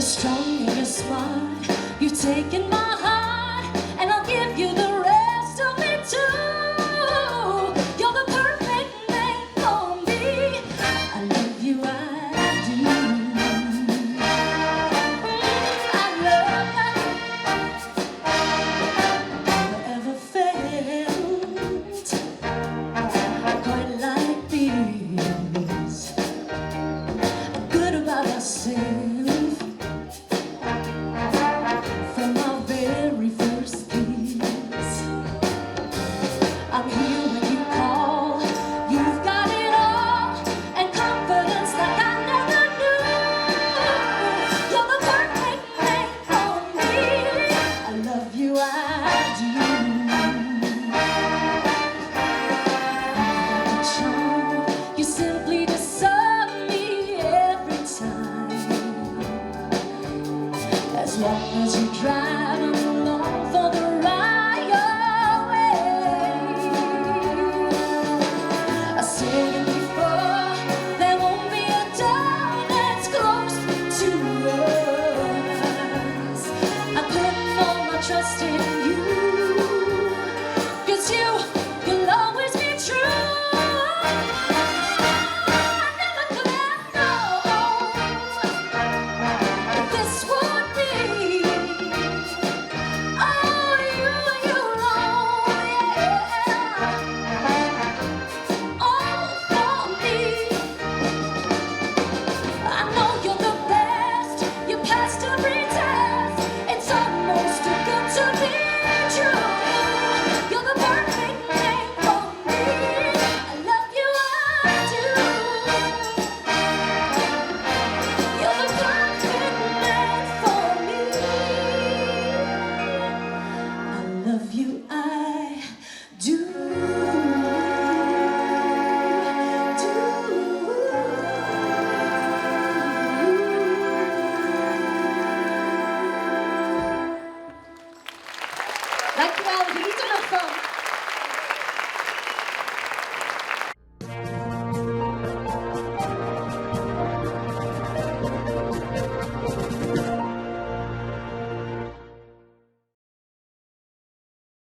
strong and you're smart. You've taken my heart, and I'll give you the rest of me too. You're the perfect man for me. I love you, I do. I love you. Never ever felt quite like this. Good about ourselves. I'm here when you call. You've got it all, and confidence like I never knew. You're the perfect man for me. I love you, I do. You've got the charm. You simply deserve me every time. As long